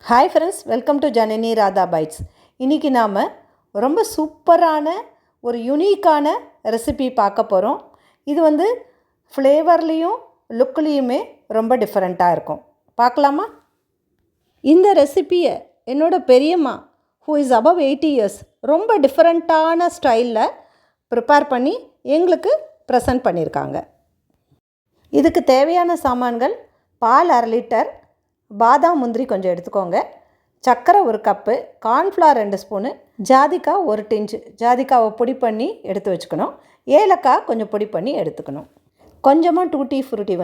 Hi friends, welcome to Janani Radha bites. இன்றைக்கி நாம் ரொம்ப சூப்பரான ஒரு யூனிக்கான ரெசிபி பார்க்க போகிறோம். இது ஃப்ளேவர்லேயும் லுக்லேயுமே ரொம்ப டிஃப்ரெண்ட்டாக இருக்கும். பார்க்கலாமா? இந்த ரெசிப்பியை என்னோடய பெரியம்மா ஹூ இஸ் அபவ் 80 years ரொம்ப டிஃப்ரெண்ட்டான ஸ்டைலில் ப்ரிப்பேர் பண்ணி எங்களுக்கு ப்ரெசன்ட் பண்ணியிருக்காங்க. இதுக்கு தேவையான சாமான்கள்: பால் 1/2 லிட்டர், பாதாம் முந்திரி கொஞ்சம் எடுத்துக்கோங்க, சர்க்கரை 1 கப்பு, கார்ன்ஃப்ளவர் 2 ஸ்பூனு, ஜாதிக்காய் 1 டிஞ்சு. ஜாதிக்காவை பொடி பண்ணி எடுத்து வச்சுக்கணும். ஏலக்காய் கொஞ்சம் பொடி பண்ணி எடுத்துக்கணும். கொஞ்சமாக டூட்டி ஃப்ரூட்டி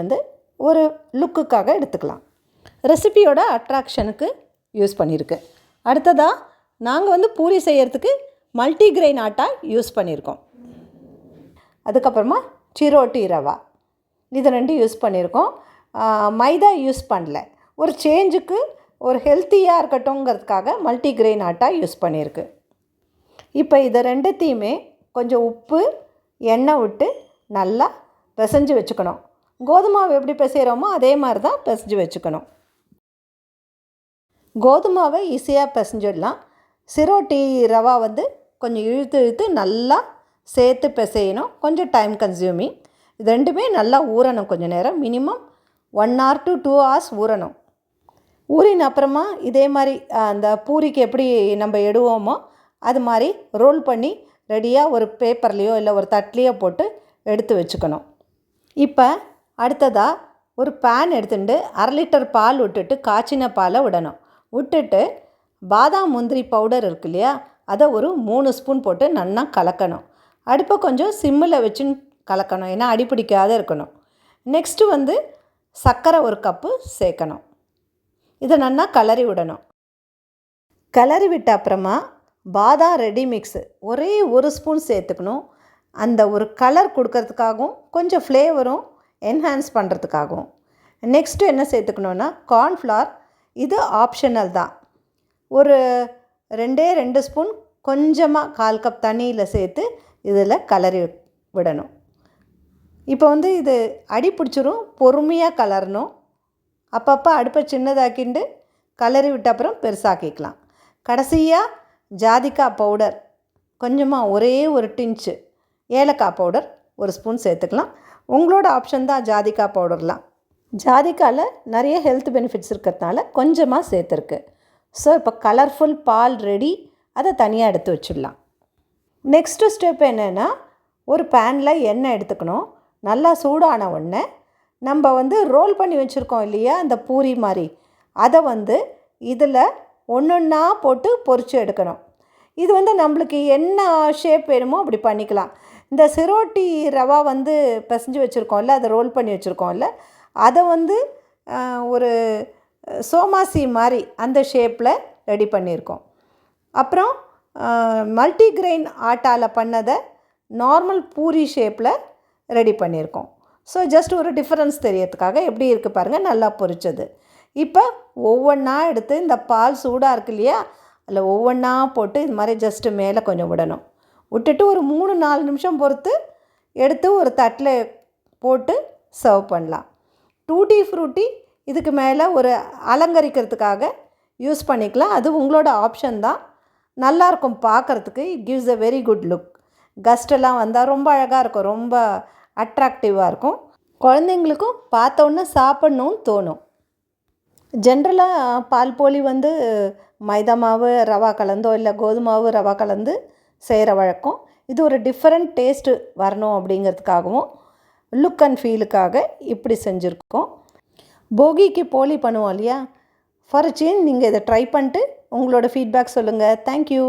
ஒரு லுக்குக்காக எடுத்துக்கலாம். ரெசிபியோட அட்ராக்ஷனுக்கு யூஸ் பண்ணியிருக்கு. அடுத்ததாக நாங்கள் பூரி செய்கிறதுக்கு மல்டிக்ரெயின் ஆட்டா யூஸ் பண்ணியிருக்கோம். அதுக்கப்புறமா சிரோட்டி ரவா, இது 2 யூஸ் பண்ணியிருக்கோம். மைதா யூஸ் பண்ணல. ஒரு சேஞ்சுக்கு, ஒரு ஹெல்த்தியாக இருக்கட்டும்ங்கிறதுக்காக மல்டிக்ரெயின் ஆட்டா யூஸ் பண்ணியிருக்கு. இப்போ இதை 2த்தையுமே கொஞ்சம் உப்பு, எண்ணெய் விட்டு நல்லா பிசைஞ்சு வச்சுக்கணும். கோதுமாவை எப்படி பிசைகிறோமோ அதே மாதிரி தான் பிசைஞ்சு வச்சுக்கணும். கோதுமாவை ஈஸியாக பிசைஞ்சிடலாம். சிரோட்டி ரவா கொஞ்சம் இழுத்து நல்லா சேர்த்து பிசையணும். கொஞ்சம் டைம் கன்சியூமிங். இது 2மே நல்லா ஊறணும். கொஞ்சம் நேரம், மினிமம் 1 hour to 2 hours ஊறணும். ஊறின அப்புறமா இதே மாதிரி அந்த பூரிக்கு எப்படி நம்ம எடுவோமோ அது மாதிரி ரோல் பண்ணி ரெடியாக ஒரு பேப்பர்லேயோ இல்லை ஒரு தட்லேயோ போட்டு எடுத்து வச்சுக்கணும். இப்போ அடுத்ததாக ஒரு பேன் எடுத்துட்டு 1/2 லிட்டர் பால் விட்டுட்டு காய்ச்சின பாலை விடணும். விட்டுட்டு பாதாம் முந்திரி பவுடர் இருக்கு இல்லையா, அதை ஒரு 3 ஸ்பூன் போட்டு நல்லா கலக்கணும். அடுப்பை கொஞ்சம் சிம்மில் வச்சு கலக்கணும், ஏன்னா அடிப்பிடிக்காத இருக்கணும். நெக்ஸ்ட்டு சர்க்கரை 1 கப்பு சேர்க்கணும். இதை நல்லா கிளறி விடணும். கிளறி விட்ட அப்புறமா பாதாம் ரெடி மிக்ஸு ஒரே 1 ஸ்பூன் சேர்த்துக்கணும். அந்த ஒரு கலர் கொடுக்கறதுக்காகவும் கொஞ்சம் ஃப்ளேவரும் என்ஹான்ஸ் பண்ணுறதுக்காகவும். நெக்ஸ்ட்டு என்ன சேர்த்துக்கணுன்னா கார்ன்ஃப்ளவர். இது ஆப்ஷனல் தான். ஒரு 2 ஸ்பூன் கொஞ்சமாக 1/4 கப் தண்ணியில் சேர்த்து இதில் கிளறி விடணும். இப்போ இது அடி பிடிச்சிரும். பொறுமையாக கலரணும். அப்பப்போ அடுப்பை சின்னதாக்கிண்டு கலரி விட்ட அப்புறம் பெருசாக்கிக்கலாம். கடைசியாக ஜாதிக்காய் பவுடர் கொஞ்சமாக ஒரே 1 டிஞ்சு, ஏலக்காய் பவுடர் 1 ஸ்பூன் சேர்த்துக்கலாம். உங்களோட ஆப்ஷன் தான் ஜாதிக்காய் பவுடர்லாம். ஜாதிக்காயில் நிறைய ஹெல்த் பெனிஃபிட்ஸ் இருக்கிறதுனால கொஞ்சமாக சேர்த்துருக்கு. ஸோ இப்போ கலர்ஃபுல் பால் ரெடி. அதை தனியாக எடுத்து வச்சிடலாம். நெக்ஸ்ட்டு ஸ்டெப் என்னென்னா, ஒரு பேனில் எண்ணெய் எடுத்துக்கணும். நல்லா சூடான உடனே நம்ம ரோல் பண்ணி வச்சுருக்கோம் இல்லையா, அந்த பூரி மாதிரி, அதை இதில் ஒன்றா போட்டு பொரித்து எடுக்கணும். இது நம்மளுக்கு என்ன ஷேப் வேணுமோ அப்படி பண்ணிக்கலாம். இந்த சிரோட்டி ரவா பிசைஞ்சு வச்சுருக்கோம்ல, அதை ரோல் பண்ணி வச்சுருக்கோம்ல, அதை ஒரு சோமாசி மாதிரி அந்த ஷேப்பில் ரெடி பண்ணியிருக்கோம். அப்புறம் மல்டிக்ரெயின் ஆட்டாவில் பண்ணதை நார்மல் பூரி ஷேப்பில் ரெடி பண்ணியிருக்கோம். ஸோ ஜஸ்ட் ஒரு டிஃப்ரென்ஸ் தெரியறதுக்காக எப்படி இருக்குது பாருங்கள், நல்லா பொரிச்சது. இப்போ ஒவ்வொன்றா எடுத்து இந்த பால் சூடாக இருக்கு இல்லையா, அதில் ஒவ்வொன்றா போட்டு இது மாதிரி ஜஸ்ட்டு மேலே கொஞ்சம் விடணும். விட்டுட்டு ஒரு 3-4 நிமிஷம் பொறுத்து எடுத்து ஒரு தட்டில் போட்டு சர்வ் பண்ணலாம். டூட்டி ஃப்ரூட்டி இதுக்கு மேலே ஒரு அலங்கரிக்கிறதுக்காக யூஸ் பண்ணிக்கலாம். அது உங்களோட ஆப்ஷன் தான். நல்லாயிருக்கும் பார்க்குறதுக்கு. It gives a very good look. கஸ்டெல்லாம் வந்தால் ரொம்ப அழகாக இருக்கும், ரொம்ப அட்ராக்டிவாக இருக்கும். குழந்தைங்களுக்கும் பார்த்தோன்னே சாப்பிட்ணுன்னு தோணும். ஜென்ரலாக பால் போலி மைதா மாவு ரவா கலந்தோ இல்லை கோதுமாவு ரவா கலந்து செய்கிற வழக்கம். இது ஒரு டிஃப்ரெண்ட் டேஸ்ட்டு வரணும் அப்படிங்கிறதுக்காகவும் லுக் அண்ட் ஃபீலுக்காக இப்படி செஞ்சுருக்கோம். போகிக்கு போலி பண்ணுவோம் இல்லையா, ஃபார் சேஞ்ச் நீங்கள் இதை ட்ரை பண்ணிட்டு உங்களோட ஃபீட்பேக் சொல்லுங்கள். தேங்க்யூ.